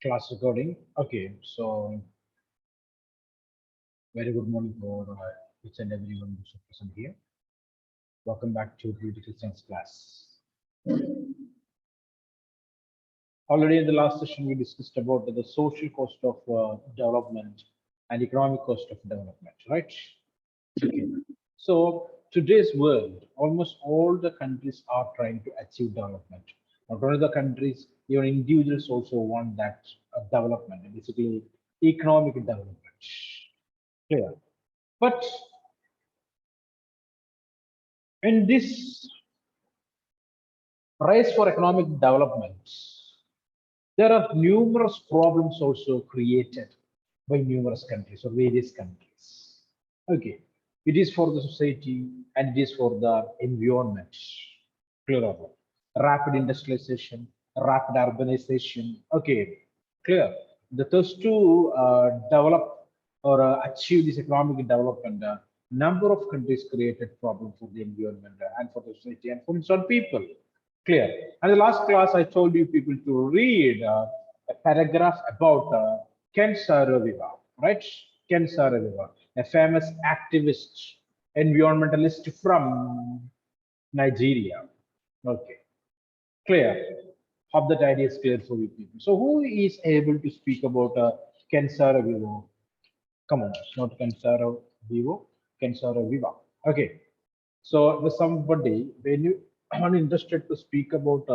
Class recording. Okay, so very good morning for each and everyone who's present here. Welcome back to Political Science class. Already in the last session, we discussed about the social cost of development and economic cost of development, right? Okay. So today's world, almost all the countries are trying to achieve development. Not only the countries, even individuals also want that development, basically economic development. Clear. But in this race for economic development, there are numerous problems also created by numerous countries or various countries. Okay, it is for the society and it is for the environment. Clear about rapid industrialization, rapid urbanization. Okay, clear. The thirst to develop or achieve this economic development, number of countries created problem for the environment and for the society and for its own people. Clear. And the last class, I told you people to read a paragraph about Ken Saro-Wiwa, right? Ken Saro-Wiwa, a famous activist, environmentalist from Nigeria. Okay, clear. Hope that idea is clear for you people. So, who is able to speak about Ken Saro-Wiwa? Come on, it's not Ken Saro-Wiwa, Ken Saro-Wiwa. Okay, so there's somebody, when you are interested to speak about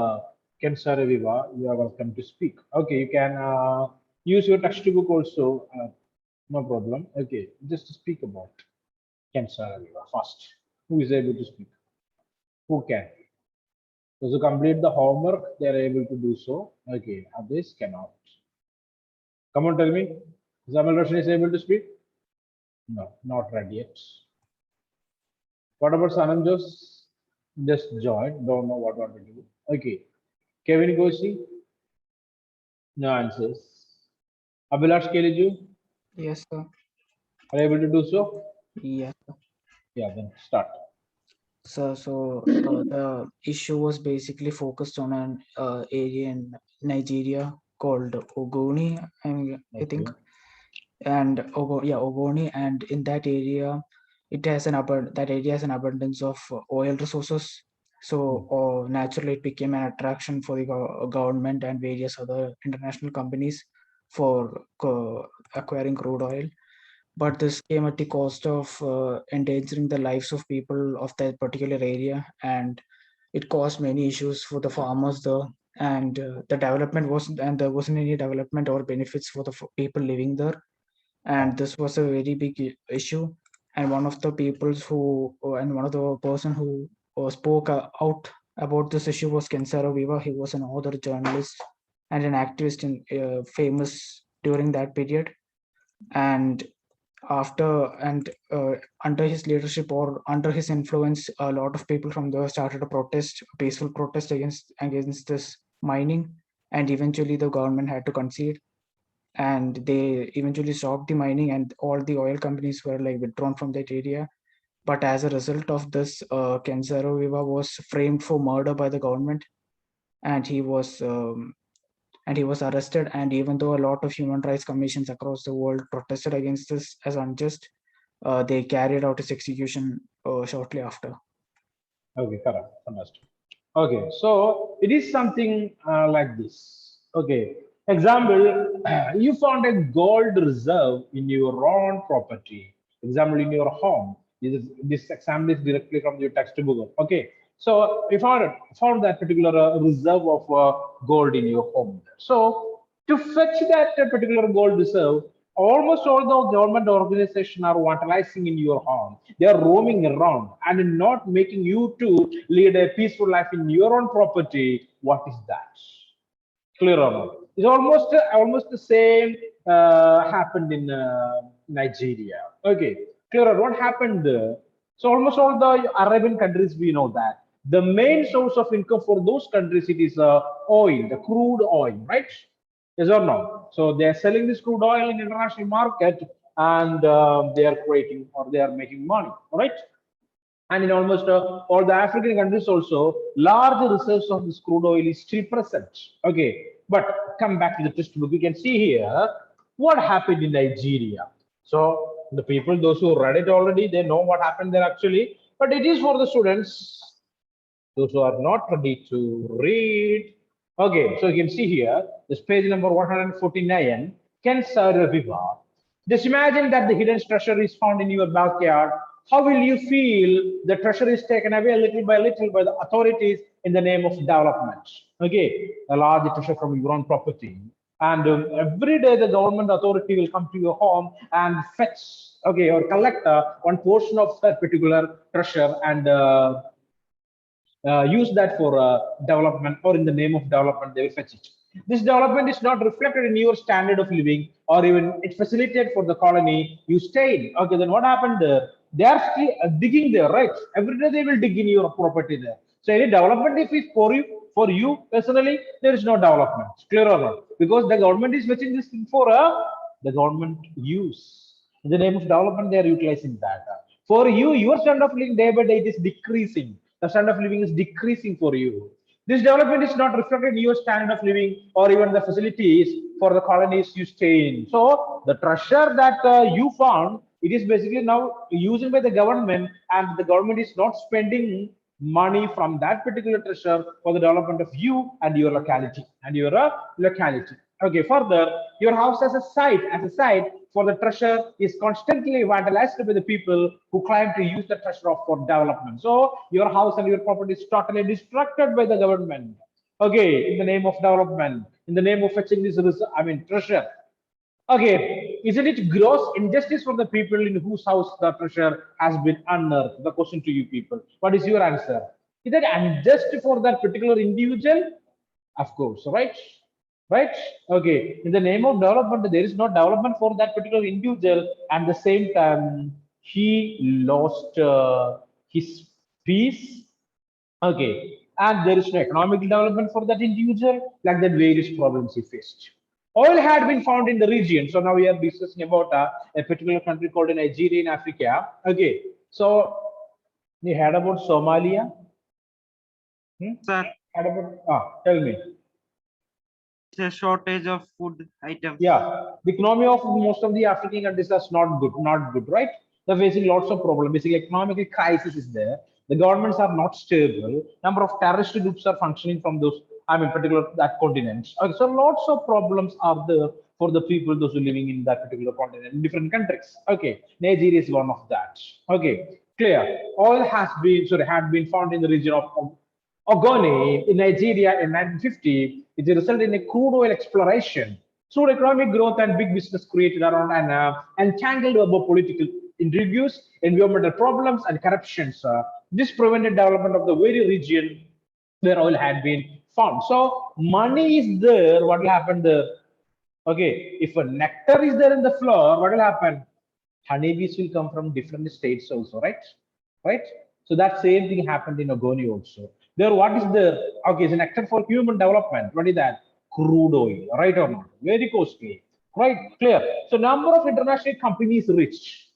Ken Saro-Wiwa, you are welcome to speak. Okay, you can use your textbook also, no problem. Okay, just speak about Ken Saro-Wiwa first. Who is able to speak? Who can? Those who complete the homework, they are able to do so. Okay, others cannot. Come on, tell me. Zamal Roshan is able to speak? No, not ready yet. What about Sanam Jos? Just joined, don't know what to do. Okay. Kevin Goshi? No answers. Abhilash Keliju? Yes, sir. Are you able to do so? Yes. Yeah, then start. So the issue was basically focused on an area in Nigeria called Ogoni, I think, Okay. and Ogoni, and in that area, that area has an abundance of oil resources. So naturally, it became an attraction for the government and various other international companies for acquiring crude oil. But this came at the cost of endangering the lives of people of that particular area, and it caused many issues for the farmers there. And there wasn't any development or benefits for the people living there, and this was a very big issue. And one of the person who spoke out about this issue was Kensaro Viva. He was an author, journalist, and an activist in famous during that period. And after and under his leadership or under his influence, a lot of people from there started a peaceful protest against this mining, and eventually the government had to concede, and they eventually stopped the mining, and all the oil companies were like withdrawn from that area. But as a result of this, Kenzaro Viva was framed for murder by the government, and he was arrested. And even though a lot of human rights commissions across the world protested against this as unjust, they carried out his execution shortly after. Okay, correct. Understood. Okay, so it is something like this. Okay, example, you found a gold reserve in your own property. Example, in your home. This example is directly from your textbook. Okay, so you found that particular reserve of gold in your home. So to fetch that particular gold reserve, almost all the government organizations are vandalizing in your home. They are roaming around and not making you to lead a peaceful life in your own property. What is that? Clear or not? It's almost the same happened in Nigeria. Okay, clear. What happened there? So almost all the Arabian countries, we know that the main source of income for those countries, it is oil, the crude oil, right? Yes or no? So they are selling this crude oil in international market, and they are creating or they are making money, right? And in almost all the African countries also, large reserves of this crude oil is still present. Okay, But come back to the textbook, you can see here what happened in Nigeria. So the people, those who read it already, they know what happened there actually. But it is for the students, those who are not ready to read. Okay, so you can see here, this page number 149, Ken Saraviva. Just imagine that the hidden treasure is found in your backyard. How will you feel the treasure is taken away little by the authorities in the name of development? Okay, a large treasure from your own property. And every day the government authority will come to your home and fetch, okay, or collect one portion of that particular treasure and use that for development, or in the name of development they will fetch it. This development is not reflected in your standard of living, or even it facilitated for the colony you stay in. Okay, then what happened there? They are still digging there, right? Every day they will dig in your property there. So any development, if it's for you personally, there is no development. Clear or not? Because the government is fetching this thing for the government use. In the name of development, they are utilizing that. For you, your standard of living day by day it is decreasing. The standard of living is decreasing for you. This development is not reflected in your standard of living or even the facilities for the colonies you stay in. So the treasure that you found, it is basically now used by the government, and the government is not spending money from that particular treasure for the development of you and your locality locality. Okay, further, your house as a site for the treasure is constantly vandalized by the people who claim to use the treasure for development. So your house and your property is totally destructed by the government. Okay, in the name of development, in the name of fetching this, treasure. Okay, isn't it gross injustice for the people in whose house the treasure has been unearthed? The question to you people. What is your answer? Is that unjust for that particular individual? Of course, right? Right? Okay. In the name of development, there is no development for that particular individual, and the same time, he lost his peace. Okay. And there is no economic development for that individual, like that various problems he faced. Oil had been found in the region. So now we are discussing about a particular country called Nigeria in Africa. Okay. So you heard about Somalia? Hmm? Sir, Heard about, tell me. a shortage of food items. Yeah, the economy of most of the African countries is not good, right? They're facing lots of problems. Basically, economic crisis is there. The governments are not stable. Number of terrorist groups are functioning from those, particular that continent. Okay, so lots of problems are there for the people, those who are living in that particular continent, in different countries. Okay, Nigeria is one of that. Okay, clear. Oil had been found in the region of Ogoni in Nigeria in 1950, it resulted in a crude oil exploration. Through economic growth and big business created around an entangled web of political intrigues, environmental problems, and corruptions. This prevented development of the very region where oil had been found. So money is there. What will happen there? Okay, if a nectar is there in the flower, what will happen? Honeybees will come from different states also, right? Right? So that same thing happened in Ogoni also. There, what is there? Okay, it's an nectar for human development. What is that? Crude oil, right or not? Very costly, right? Clear. So number of international companies reached.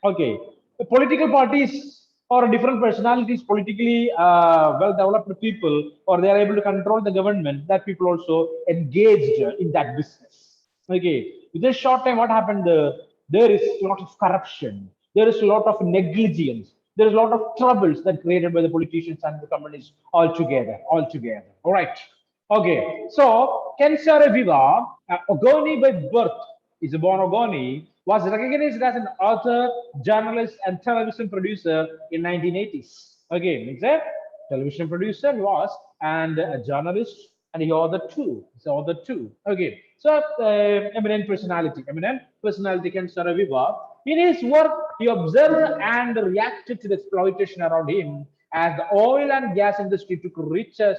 Okay, the political parties or different personalities, politically well-developed people, or they are able to control the government. That people also engaged in that business. Okay, within a short time, what happened? There is a lot of corruption. There is a lot of negligence. There is a lot of troubles that created by the politicians and the companies altogether. All right. Okay. So Ken Saro-Wiwa, Ogoni by birth, is a born Ogoni, was recognized as an author, journalist, and television producer in 1980s. Okay, he's a television producer, he was, and a journalist, and he authored two. Okay, so eminent personality Ken Saro-Wiwa. In his work, he observed and reacted to the exploitation around him as the oil and gas industry took riches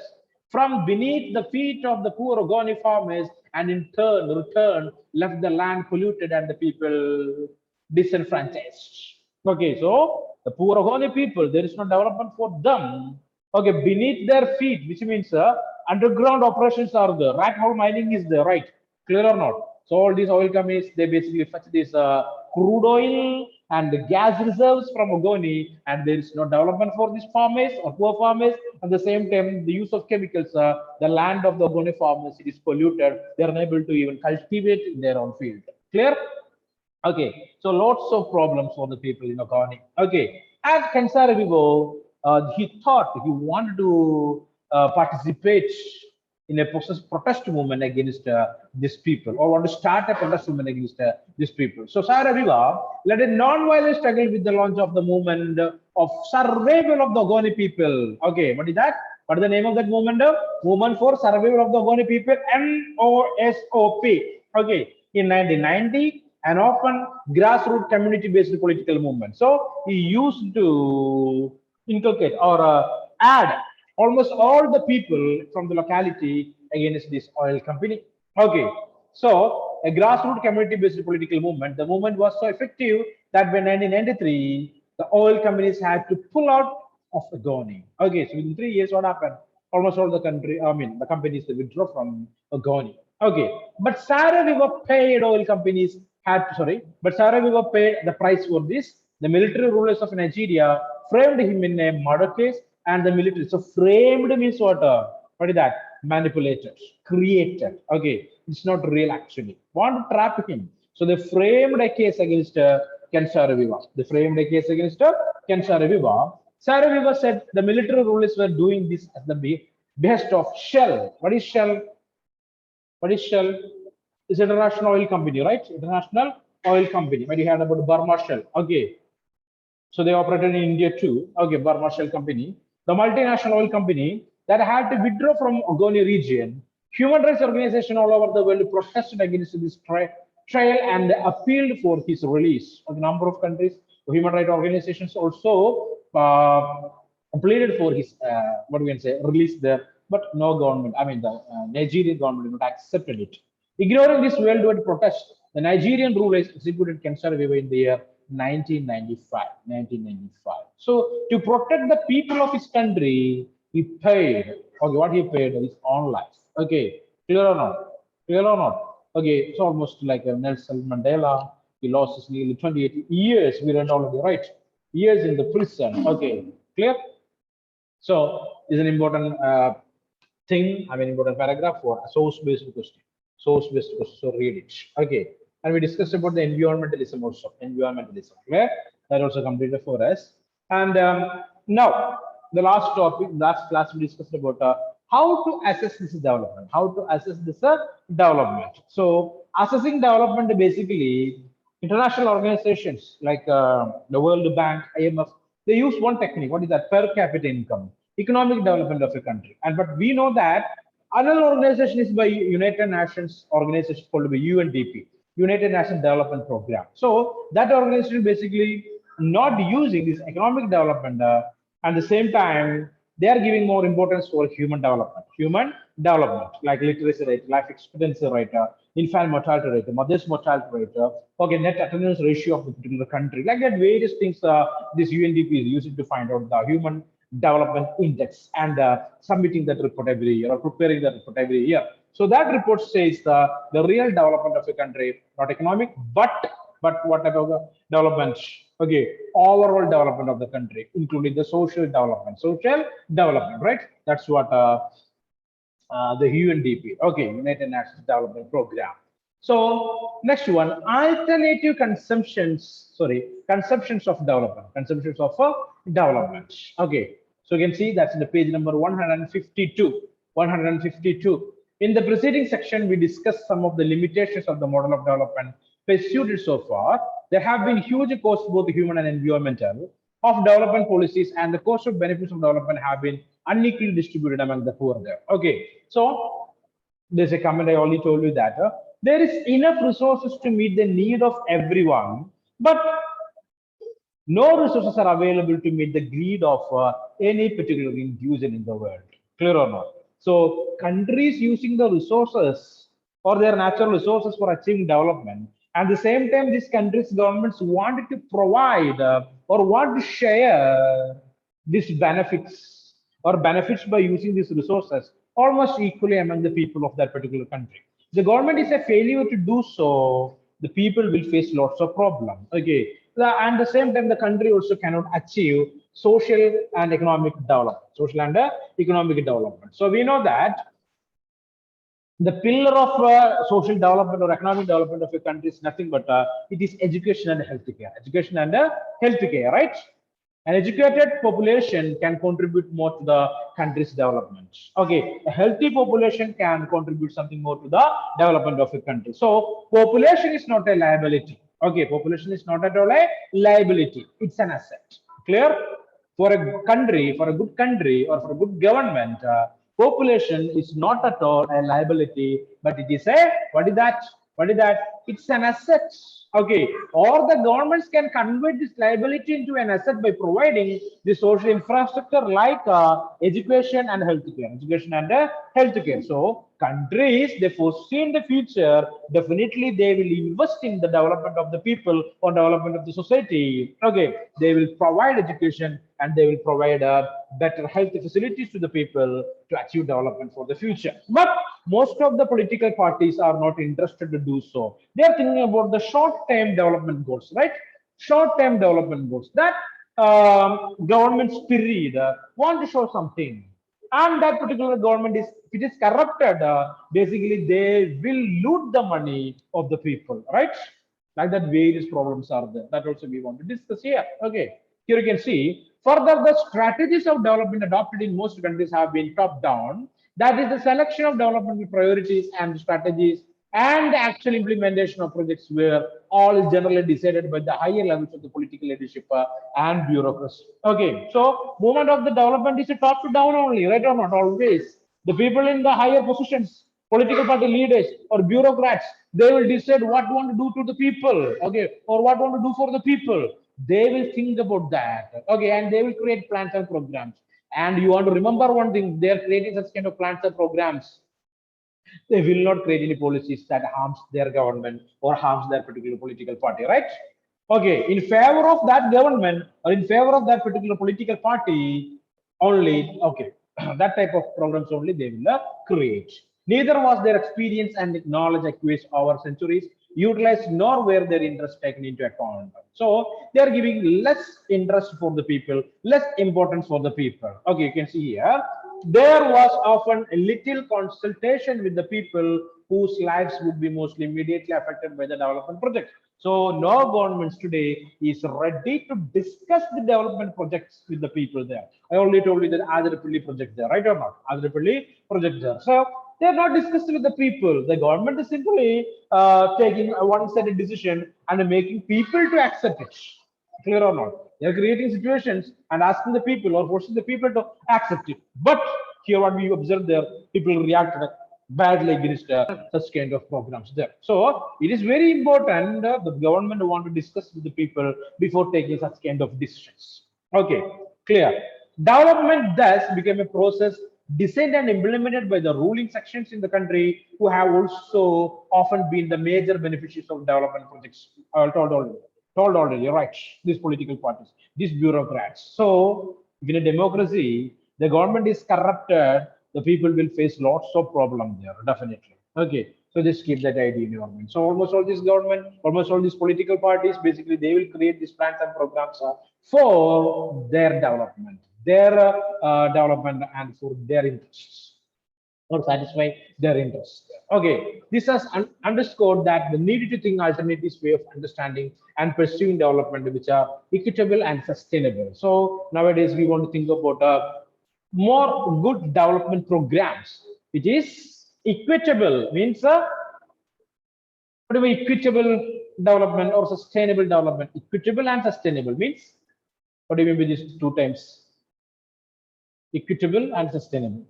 from beneath the feet of the poor Ogoni farmers, and in return left the land polluted and the people disenfranchised. Okay, so the poor Ogoni people, there is no development for them. Okay, beneath their feet, which means underground operations are there. Rat hole mining is there, right? Clear or not? So all these oil companies, they basically fetch this crude oil and the gas reserves from Ogoni, and there is no development for these farmers or poor farmers. At the same time, the use of chemicals, the land of the Ogoni farmers is polluted. They are unable to even cultivate in their own field. Clear? Okay, so lots of problems for the people in Ogoni. Okay, at Kansaravivo, he thought he wanted to participate in a protest movement against these people, or want to start a protest movement against these people. So Saraviva led a non-violent struggle with the launch of the movement of survival of the Ogoni people. Okay, what is that? What is the name of that movement? Movement for Survival of the Ogoni People, MOSOP. Okay, in 1990, an often grassroots community-based political movement. So he used to inculcate or add almost all the people from the locality against this oil company. Okay, so a grassroots community-based political movement. The movement was so effective that by 1993, the oil companies had to pull out of Ogoni. Okay, so in 3 years, what happened? Almost all the country, I mean, the companies that withdraw from Ogoni. Okay, but Sarajevo paid oil companies had sorry, but Sarajevo paid the price for this. The military rulers of Nigeria framed him in a murder case, and the military. So framed means what? What is that? Manipulated, created. Okay, it's not real actually. Want to trap him. So they framed a case against Ken Sarajevo. They framed a case against Ken Sarajevo. Sarajevo said the military rulers were doing this at the behest of Shell. What is Shell? What is Shell? It's international oil company, right? International oil company. When you heard about Burma Shell, okay. So they operated in India too. Okay, Burma Shell company, the multinational oil company that had to withdraw from Ogoni region. Human rights organizations all over the world protested against this trial and appealed for his release. A number of countries, human rights organizations also pleaded for his what we can say release there, but no government. I mean, the Nigerian government did not accepted it. Ignoring this worldwide protest, the Nigerian rulers executed Ken Saro-Wiwa in the year 1995. 1995. So to protect the people of his country, he paid. Okay, what he paid his own life. Okay, clear or not? Clear or not? Okay, it's almost like Nelson Mandela. He lost his nearly 28 years. We learned already, right? Years in the prison. Okay, clear? So is an important thing. I mean, important paragraph for a source-based question. Source-based question. So read it. Okay. And we discussed about the environmentalism also. Environmentalism. Clear? That also completed for us. And now the last topic, last class we discussed about how to assess this development. How to assess this development. So assessing development basically international organizations like the World Bank, IMF, they use one technique. What is that? Per capita income, economic development of a country. And but we know that another organization is by United Nations organization called by UNDP, United Nations Development Program. So that organization basically not using this economic development at the same time they are giving more importance for human development like literacy rate, life expectancy rate, infant mortality rate, mother's mortality rate, okay, net attendance ratio of the particular country, like that various things this UNDP is using to find out the human development index and submitting that report every year or preparing that report every year. So that report says the real development of a country, not economic, but what about development? Okay, overall development of the country, including the social development, right? That's what the UNDP, okay, United Nations Development Program. So next one, alternative conceptions of development. Okay, so you can see that's in the page number 152. 152. In the preceding section, we discussed some of the limitations of the model of development pursued so far. There have been huge costs, both human and environmental, of development policies, and the cost of benefits of development have been unequally distributed among the poor there. Okay, so there's a comment I already told you that there is enough resources to meet the need of everyone, but no resources are available to meet the greed of any particular individual in the world. Clear or not? So countries using the resources or their natural resources for achieving development, at the same time, these countries' governments wanted to provide or want to share these benefits or benefits by using these resources almost equally among the people of that particular country. The government is a failure to do so. the people will face lots of problems. Okay, and at the same time, the country also cannot achieve social and economic development. Social and economic development. So we know that the pillar of social development or economic development of a country is nothing but it is education and healthcare. Education and healthcare, right? An educated population can contribute more to the country's development. Okay, a healthy population can contribute something more to the development of a country. So, population is not a liability. Okay, population is not at all a liability. It's an asset. Clear? For a country, for a good country, or for a good government, population is not at all a liability, but it is a what is that? What is that? It's an asset. Okay, or the governments can convert this liability into an asset by providing the social infrastructure like education and healthcare. Education and healthcare. So countries they foresee in the future definitely they will invest in the development of the people or development of the society. Okay, they will provide education and they will provide better health facilities to the people to achieve development for the future. But most of the political parties are not interested to do so. They are thinking about the short-term development goals, right? Short-term development goals. That government spirit want to show something, and that particular government is if it is corrupted. Basically, they will loot the money of the people, right? Like that, various problems are there. That also we want to discuss here. Okay, here you can see further the strategies of development adopted in most countries have been top down. That is the selection of development priorities and strategies and the actual implementation of projects were all generally decided by the higher levels of the political leadership and bureaucracy. Okay, so movement of the development is a top to down only, right or not? Always. The people in the higher positions, political party leaders or bureaucrats, they will decide what want to do to the people, okay, or what want to do for the people. They will think about that, okay, and they will create plans and programs. And you want to remember one thing: they are creating such kind of plans and programs. They will not create any policies that harms their government or harms their particular political party, right? Okay, in favor of that government or in favor of that particular political party only, okay, that type of programs only they will create. Neither was their experience and knowledge acquired over centuries utilized, nor were their interests taken into account. So they are giving less interest for the people, less importance for the people. Okay, you can see here there was often a little consultation with the people whose lives would be mostly immediately affected by the development project. So no governments today is ready to discuss the development projects with the people there. I already told you that Adirapalli project there, right or not? Adirapalli project there. So they're not discussing with the people. The government is simply taking a one-sided decision and making people to accept it. Clear or not? They are creating situations and asking the people or forcing the people to accept it. But here, what we observe there, people react badly against such kind of programs there. So it is very important the government want to discuss with the people before taking such kind of decisions. Okay, clear. Development thus became a process designed and implemented by the ruling sections in the country who have also often been the major beneficiaries of development projects. I told already, right? These political parties, these bureaucrats. So, in a democracy, the government is corrupted, the people will face lots of problems there, definitely. Okay, so just keep that idea in your mind. So, almost all this government, almost all these political parties, basically, they will create these plans and programs for their development and for their interests or satisfy their interests. Okay, this has underscored that the need to think alternatives way of understanding and pursuing development which are equitable and sustainable. So nowadays we want to think about more good development programs. It is equitable means what do we equitable development or sustainable development? Equitable and sustainable means what do you mean by these two times? Equitable and sustainable.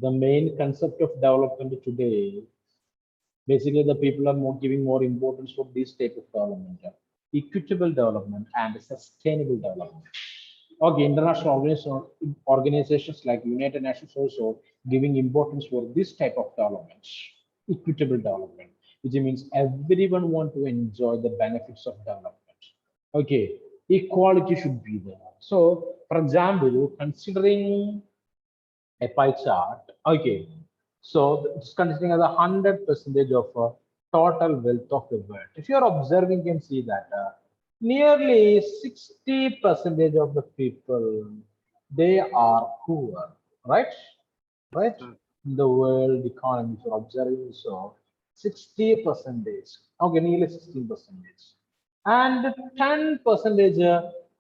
The main concept of development today, basically the people are more giving more importance for this type of development, equitable development and sustainable development. Okay, international organizations like United Nations also giving importance for this type of development, equitable development, which means everyone want to enjoy the benefits of development. Okay, equality should be there. So, for example, considering a pie chart. Okay, So it's consisting of the 100% of total wealth of the world. If you are observing, you can see that nearly 60% of the people, they are poor, right? Right? Sir. In the world economy, if you're observing, so 60 percentage, okay, nearly 16 percentage, and 10 percentage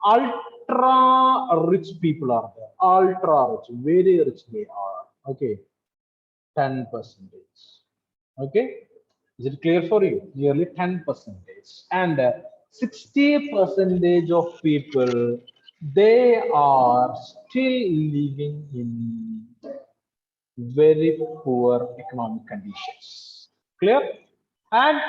ultra rich people are there, ultra rich, very rich they are, okay, 10 percentage, okay. Is it clear for you? Nearly 10 percentage, and 60 percentage of people, they are still living in very poor economic conditions. Clear? And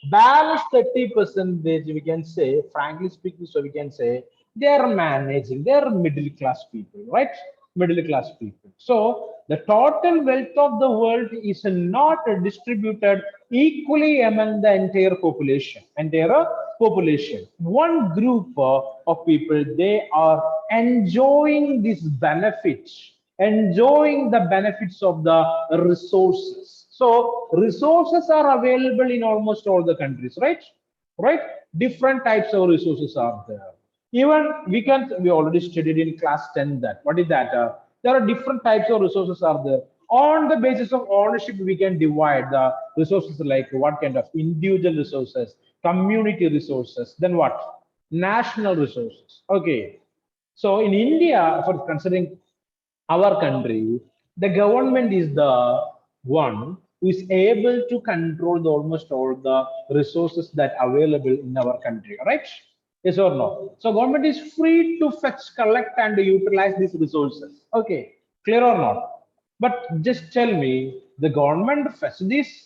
balance 30 percentage, we can say, frankly speaking, so we can say they are managing, they are middle class people, right? Middle class people. So the total wealth of the world is not distributed equally among the entire population. Entire population. One group of people, they are enjoying this benefit, enjoying the benefits of the resources. So resources are available in almost all the countries, right? Right? Different types of resources are there. Even we already studied in class 10 that. What is that? There are different types of resources are there. On the basis of ownership, we can divide the resources like what kind of individual resources, community resources, then what? National resources. Okay. So in India, for considering our country, the government is the one who is able to control almost all the resources that are available in our country, right? Yes or no? So government is free to fetch, collect, and utilize these resources. Okay, clear or not? But just tell me, the government fetch these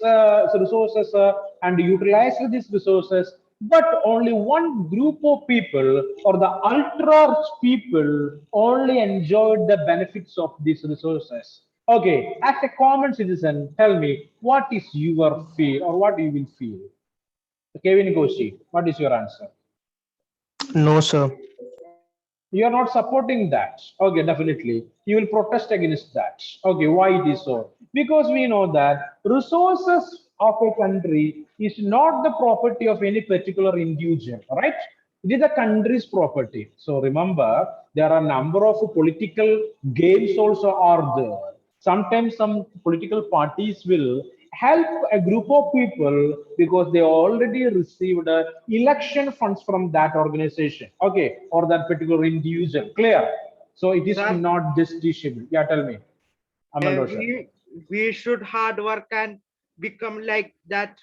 resources and utilize these resources, but only one group of people or the ultra rich people only enjoyed the benefits of these resources. Okay, as a common citizen, tell me what is your feel or what you will feel. Kevin Goshi, what is your answer? No, sir. You are not supporting that. Okay, definitely. You will protest against that. Okay, why it is so? Because we know that resources of a country is not the property of any particular individual, right? It is the country's property. So remember, there are a number of political games also are there. Sometimes some political parties will help a group of people because they already received election funds from that organization, okay, or that particular individual. Clear? So it is Sir, not justiciable. Yeah, tell me, Amal Roshan. we should hard work and become like that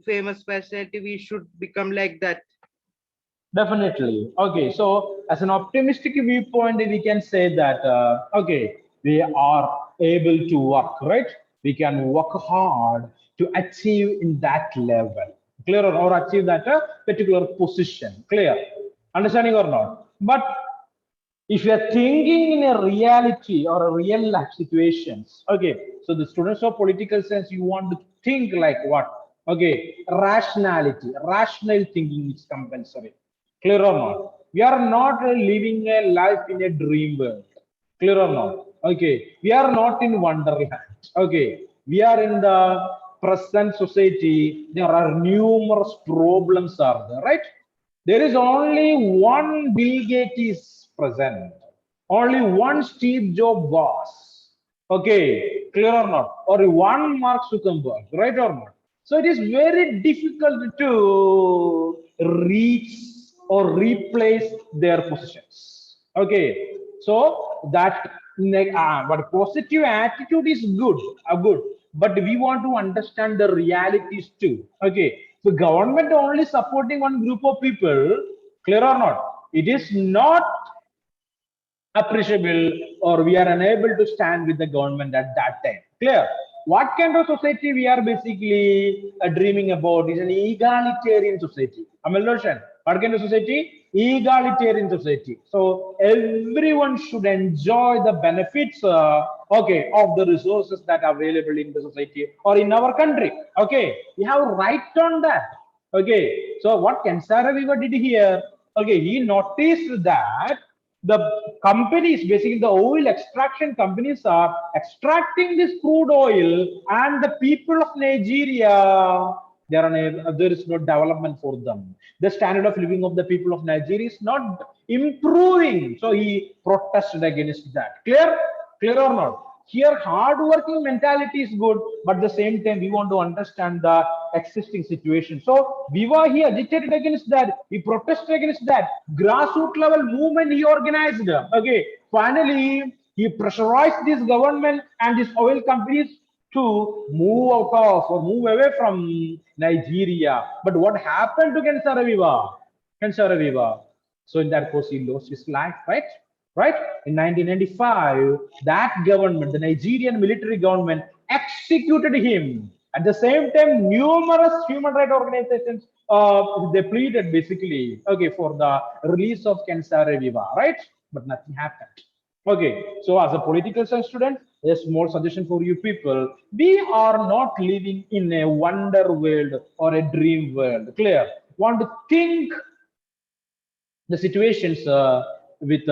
famous personality. We should become like that. Definitely. Okay, so as an optimistic viewpoint, we can say that okay, we are able to work, right? We can work hard to achieve in that level, clear, or achieve that particular position, clear, understanding or not? But if you are thinking in a reality or a real life situations, okay, so the students of political science, you want to think like what? Okay, rationality, rational thinking is compulsory, clear or not? We are not living a life in a dream world, clear or not? Okay, we are not in wonderland. Okay, we are in the present society. There are numerous problems are there, right? There is only one Bill Gates is present. Only one Steve Jobs was. Okay, clear or not? Or one Mark Zuckerberg, right or not? So it is very difficult to reach or replace their positions. Okay, so that but positive attitude is good, good, but we want to understand the realities too. Okay, so government only supporting one group of people, clear or not? It is not appreciable, or we are unable to stand with the government at that time. Clear? What kind of society we are basically dreaming about is an egalitarian society. Amal Roshan, what kind of society? Egalitarian society. So everyone should enjoy the benefits, okay, of the resources that are available in the society or in our country. Okay, we have right on that. Okay, so what Ken Saraviva did here? Okay, he noticed that the companies, basically the oil extraction companies, are extracting this crude oil, and the people of Nigeria, there is no development for them. The standard of living of the people of Nigeria is not improving. So he protested against that. Clear? Clear or not? Here, hard-working mentality is good, but at the same time, we want to understand the existing situation. So, he agitated against that. He protested against that. Grassroots level movement he organized. Okay. Finally, he pressurized this government and these oil companies to move out of or move away from Nigeria. But what happened to Ken Saro-Wiwa? Ken Saro-Wiwa. So in that course, he lost his life, right? Right? In 1995, that government, the Nigerian military government, executed him. At the same time, numerous human rights organizations, they pleaded basically, okay, for the release of Ken Saro-Wiwa, right? But nothing happened. Okay, so as a political science student, a small suggestion for you people: we are not living in a wonder world or a dream world. Clear? Want to think the situations with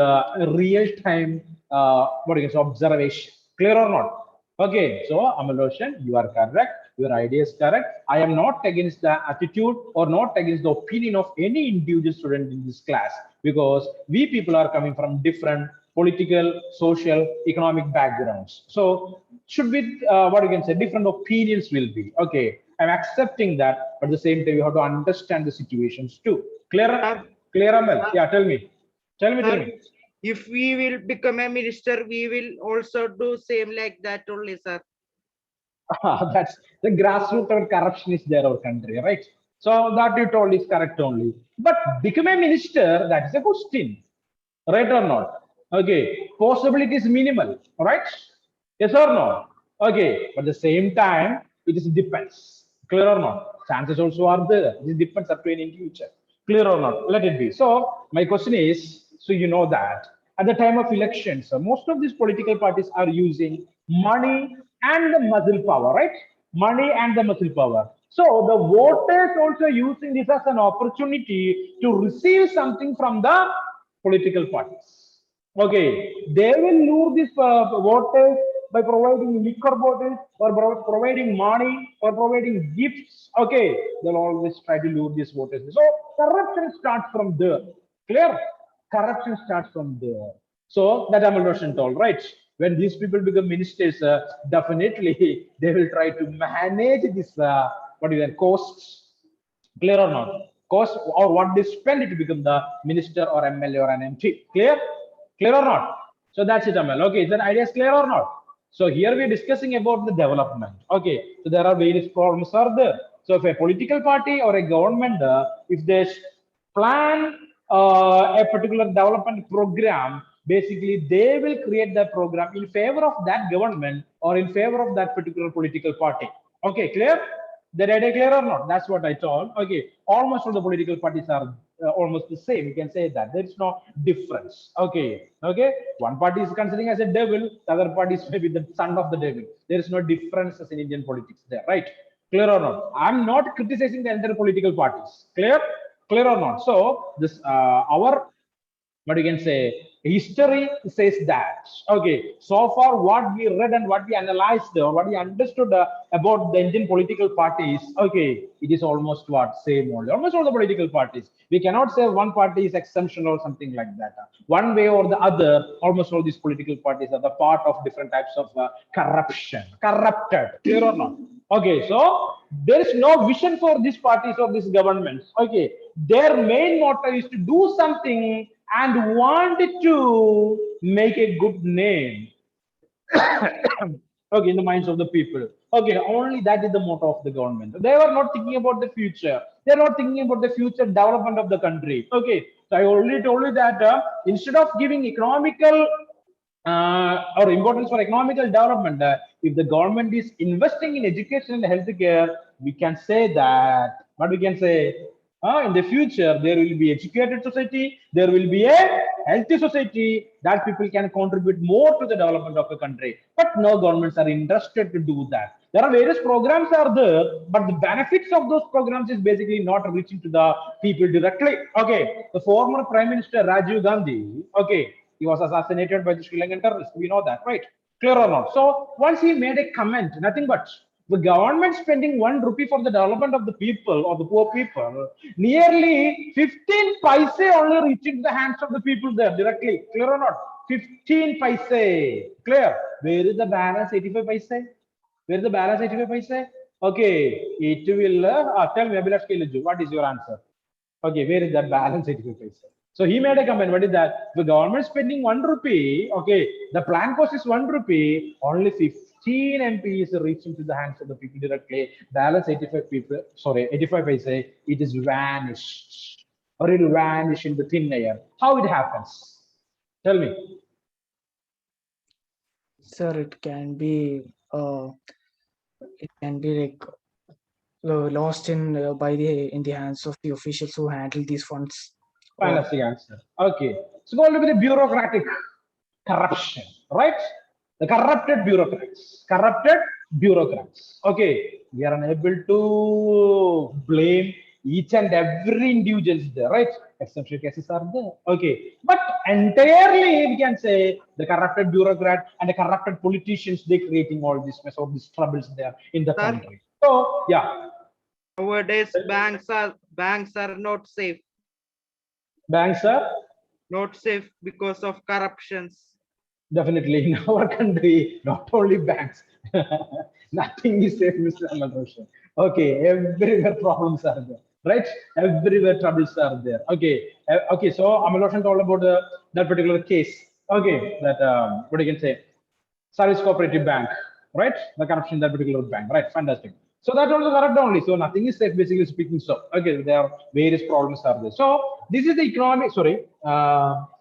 real-time what you can say observation. Clear or not? Okay, so Amaloshan, you are correct. Your idea is correct. I am not against the attitude or not against the opinion of any individual student in this class, because we people are coming from different political, social, economic backgrounds. So should be what you can say different opinions will be. Okay, I'm accepting that, but at the same time you have to understand the situations too. Clear? Clear, Amal? Yeah, tell me. Tell me, tell Sir, me. if we will become a minister, we will also do same like that only, sir. That's the grassroots level corruption is there our country, right? So that you told is correct only. But become a minister, that is a question, right or not? Okay, possibility is minimal, right? Yes or no? Okay, but at the same time, it is depends. Clear or not? Chances also are there. It depends up to any future. Clear or not? Let it be. So my question is, so you know that at the time of elections, most of these political parties are using money and the muscle power, right? Money and the muscle power. So the voters also using this as an opportunity to receive something from the political parties. Okay, they will lure these voters by providing liquor bottles or providing money or providing gifts. Okay, they'll always try to lure these voters. So corruption starts from there. Clear? Corruption starts from there. So that Amal Roshan told, right? When these people become ministers, definitely they will try to manage this what is that costs. Clear or not? Cost or what they spend to become the minister or MLA or an MP. Clear? Clear or not? So that's it, Amal. Okay, is that idea is clear or not? So here we're discussing about the development. Okay, so there are various problems are there. So if a political party or a government, if they plan a particular development program, basically they will create that program in favor of that government or in favor of that particular political party. Okay, clear? That idea clear or not? That's what I told. Okay, almost all the political parties are almost the same. You can say that there is no difference. Okay, okay. One party is considering as a devil, the other party is maybe the son of the devil. There is no differences in Indian politics there, right? Clear or not? I'm not criticizing the entire political parties. Clear? Clear or not? So this our what you can say history says that. Okay, so far what we read and what we analyzed or what we understood about the Indian political parties, okay, it is almost what same only, almost all the political parties. We cannot say one party is exemption or something like that. One way or the other, almost all these political parties are the part of different types of corruption, corrupted. Clear or not? Okay, so there is no vision for these parties or these governments. Okay, their main motto is to do something and wanted to make a good name. Okay, in the minds of the people. Okay, only that is the motto of the government. They were not thinking about the future. They're not thinking about the future development of the country. Okay, so I already told you that instead of giving economical or importance for economical development, if the government is investing in education and healthcare, we can say that. What we can say? In the future, there will be educated society, there will be a healthy society that people can contribute more to the development of the country. But no governments are interested to do that. There are various programs are there, but the benefits of those programs is basically not reaching to the people directly. Okay, the former Prime Minister Rajiv Gandhi, okay, He was assassinated by the Sri Lankan terrorists. We know that, right? Clear or not? So once he made a comment, nothing but the government spending 1 rupee for the development of the people or the poor people, nearly 15 paise only reaching the hands of the people there directly. Clear or not? 15 paise. Clear? Where is the balance 85 paise? Where is the balance 85 paise? Okay, it will tell me, Abhilash Keliju, what is your answer? Okay, where is that balance 85 paise? So he made a comment. What is that? The government spending 1 rupee. Okay, the plan cost is 1 rupee. Only 15 MPs reaching to the hands of the people directly. Balance 85 people. Sorry, 85 paise. It is vanished, or it will vanish in the thin air. How it happens? Tell me. Sir, it can be like lost by in the hands of the officials who handle these funds. Fantastic answer. Okay, so going to be the bureaucratic corruption, right? The corrupted bureaucrats. Corrupted bureaucrats. Okay, we are unable to blame each and every individual there, right? Exceptional cases are there. Okay, but entirely we can say the corrupted bureaucrat and the corrupted politicians, they creating all this mess, all these troubles there in the Sir? country. So yeah, Nowadays, banks are not safe. banks are Not safe because of corruptions. definitely in our country, not only banks, nothing is safe, Mr. Ahmed Roshan. Okay, everywhere problems are there, right? Everywhere troubles are there. Okay, okay. So Ahmed Roshan told about that particular case. Okay, that what you can say, Service Cooperative Bank, right? The corruption in that particular bank, right? Fantastic. So that's also correct only. So nothing is safe, basically speaking. So okay, there are various problems are there. So this is the economic, sorry,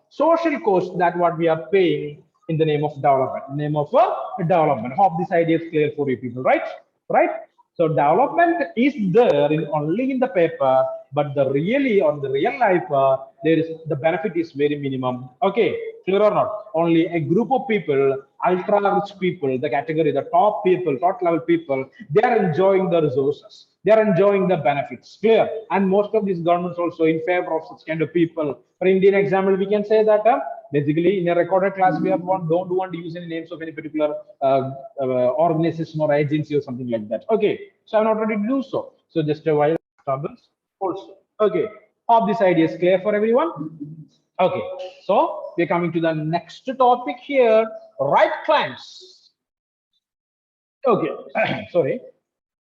social cost that what we are paying in the name of development, name of development. Hope this idea is clear for you people, right? Right? So development is there in only in the paper, but the really on the real life, there is the benefit is very minimum. Okay, clear or not? Only a group of people, ultra rich people, the category, the top people, top level people, they are enjoying the resources. They are enjoying the benefits. Clear? And most of these governments also in favor of such kind of people. For Indian example, we can say that basically in a recorded class we have don't want to use any names of any particular organization or agency or something like that. Okay, so I'm not ready to do so. So just a while troubles also. Okay, hope this idea is clear for everyone. Okay, so we're coming to the next topic here, right claims. Okay, sorry.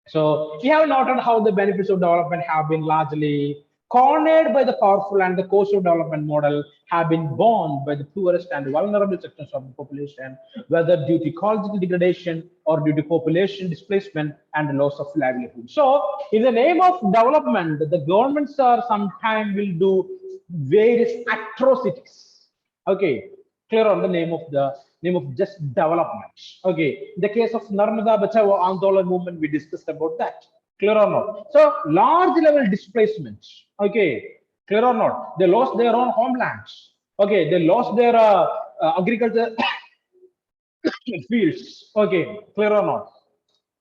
So we have noted how the benefits of development have been largely cornered by the powerful, and the cost of development model have been borne by the poorest and vulnerable sections of the population, whether due to ecological degradation or due to population displacement and loss of livelihood. So in the name of development, the governments are sometimes will do various atrocities. Okay, clear on the name of just development. Okay, in the case of Narmada Bachao Andolan movement, we discussed about that. Clear or not? So large level displacement. Okay, clear or not? They lost their own homelands. Okay, they lost their agriculture fields. Okay, clear or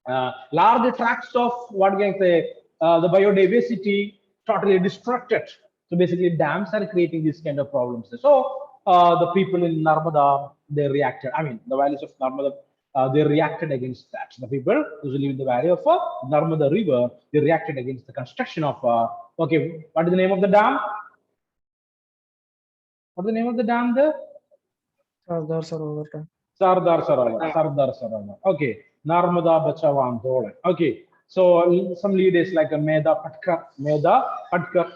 not? Large tracts of what can I say, the biodiversity totally destructed. So basically, dams are creating these kind of problems. So the people in Narmada, they reacted. I mean, the valleys of Narmada, they reacted against that. The people who live in the valley of Narmada River, they reacted against the construction of. Okay, what is the name of the dam? What is the name of the dam there? Sardar Sarovar. Sardar Sarovar. Sardar Sarovar. Okay. Narmada Bachao Andolan. Okay. So some leaders like Medha Patkar,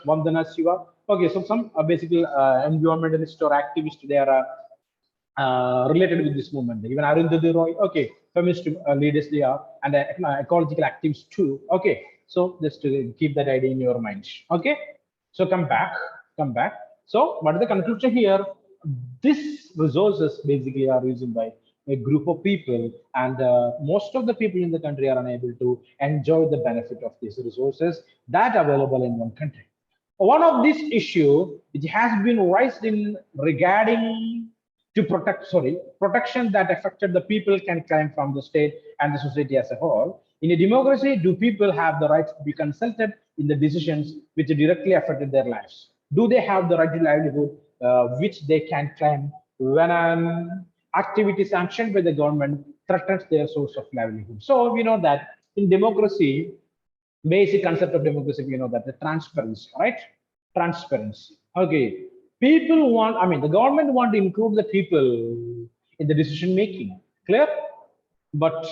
Vandana Shiva. Okay. So some basically environmentalist or activist, they are related with this movement. Even Arundhati Roy. Okay. Feminist leaders they are, and ecological activists too. Okay. So just to keep that idea in your mind. Okay. So come back. So what is the conclusion here? These resources basically are used by a group of people, and most of the people in the country are unable to enjoy the benefit of these resources that are available in one country. One of these issue which has been raised in regarding to protection that affected the people can claim from the state and the society as a whole. In a democracy, do people have the right to be consulted in the decisions which directly affected their lives? Do they have the right to livelihood which they can claim when an activity sanctioned by the government threatens their source of livelihood. So we know that in democracy, basic concept of democracy, we know that the transparency, right? Transparency. Okay. People want, I mean, the government want to include the people in the decision making. Clear? But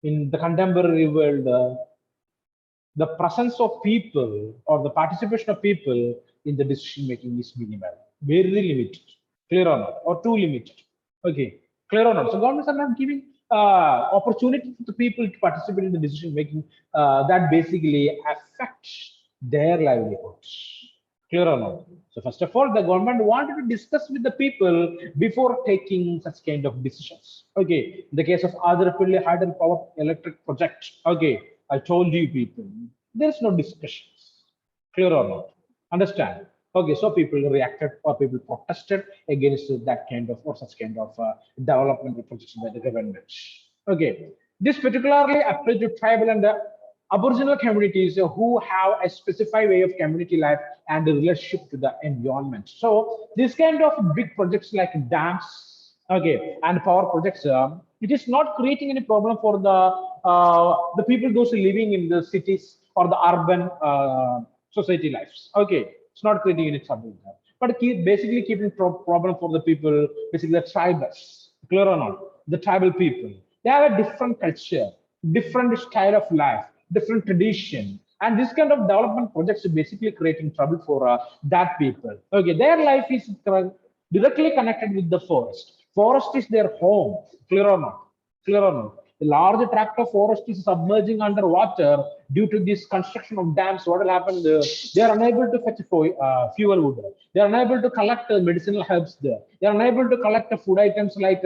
in the contemporary world, the presence of people or the participation of people in the decision making is minimal, very limited. Clear or not? Or too limited. Okay. Clear or not? So governments are not giving opportunity for the people to participate in the decision making that basically affects their livelihoods. Clear or not? So first of all, the government wanted to discuss with the people before taking such kind of decisions. Okay. In the case of Adrapalli hydropower electric project, okay, I told you people, there's no discussions. Clear or not? Understand? Okay, so people reacted or people protested against that kind of or such kind of development projects by the government. Okay, this particularly applies to tribal and aboriginal communities who have a specified way of community life and the relationship to the environment. So this kind of big projects like dams, okay, and power projects, it is not creating any problem for the people those living in the cities or the urban society lives. Okay, it's not creating any trouble there, but basically keeping problem for the people, basically the tribals. Clear or not? The tribal people, they have a different culture, different style of life, different tradition, and this kind of development projects are basically creating trouble for that people. Okay, their life is directly connected with the forest. Forest is their home. Clear or not? Clear or not? The large tract of forest is submerging underwater due to this construction of dams. What will happen? They are unable to fetch fuel wood. They are unable to collect medicinal herbs there. They are unable to collect food items like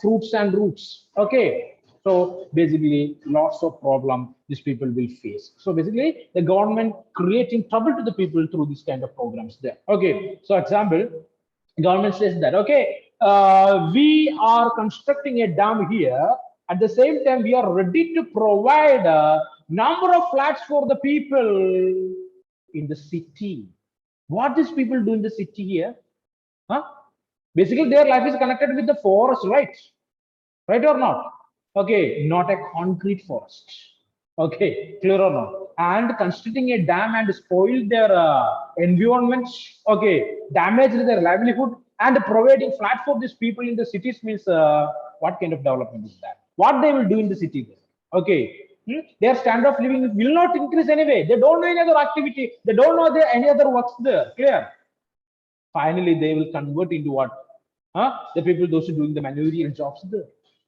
fruits and roots. Okay. So basically, lots of problem these people will face. So basically, the government creating trouble to the people through this kind of programs there. Okay. So example, government says that, okay, we are constructing a dam here. At the same time, we are ready to provide a number of flats for the people in the city. What these people do in the city here? Huh? Basically, their life is connected with the forest, right? Right or not? Okay, not a concrete forest. Okay, clear or not? And constructing a dam and spoil their environment. Okay, damage their livelihood and providing flat for these people in the cities means what kind of development is that? What they will do in the city there? Okay, their standard of living will not increase anyway. They don't know any other activity. They don't know there any other works there. Clear? Finally, they will convert into what? The people those who are doing the managerial jobs there.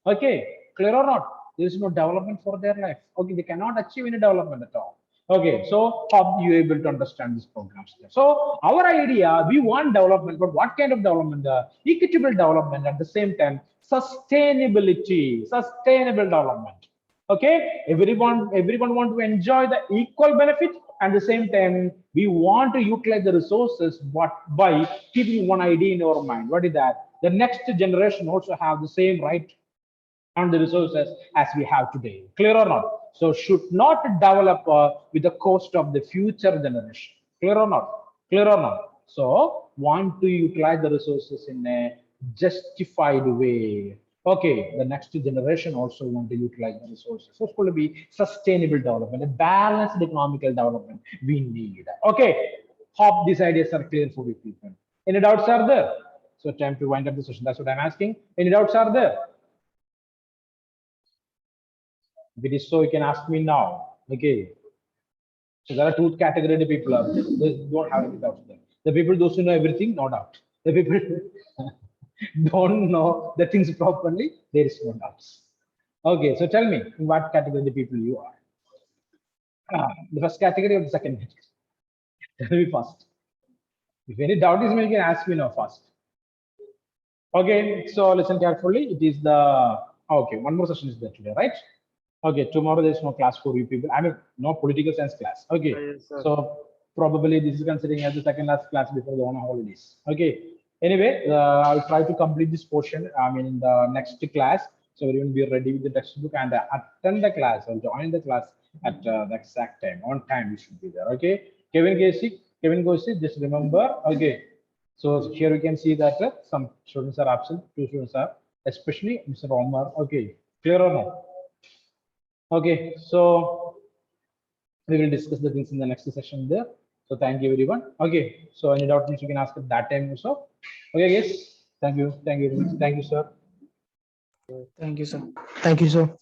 Okay, clear or not? There is no development for their life. Okay, they cannot achieve any development at all. Okay, so how you able to understand these programs there? So our idea, we want development, but what kind of development? Equitable development, at the same time sustainability, sustainable development. Okay, everyone want to enjoy the equal benefit. At the same time, we want to utilize the resources, but by keeping one idea in our mind. What is that? The next generation also have the same right on the resources as we have today. Clear or not? So should not develop with the cost of the future generation. Clear or not? Clear or not? So want to utilize the resources in a justified way. Okay, the next generation also want to utilize the resources. So it's going to be sustainable development, a balanced economical development we need. Okay, hope these ideas are clear for you people. Any doubts are there? So time to wind up the session. That's what I'm asking. Any doubts are there? If it is so, you can ask me now. Okay. So there are two categories of people out there. They don't have any doubts there. The people those who know everything, no doubt. The people don't know the things properly, there is no doubts. Okay, so tell me in what category of people you are. The first category or the second category? Tell me first. If any doubt is made, you can ask me now first. Okay, so listen carefully. It is the okay. One more session is there today, right? Okay, tomorrow there is no class for you people. I mean, no political science class. Okay, Yes, sir. so probably this is considering as the second last class before the holidays. Okay. Anyway, I'll try to complete this portion. I mean, in the next class, so everyone be ready with the textbook and attend the class or join the class at the exact time. On time, you should be there. Okay. Kevin Gosi, just remember. Okay. So here we can see that some students are absent, 2 students are, especially Mr. Omar. Okay, clear or not? Okay, so we will discuss the things in the next session there. So thank you everyone. Okay, so any doubt you can ask at that time also. Okay, guys. Thank you. Thank you very much. Thank you, sir. Thank you, sir. Thank you, sir.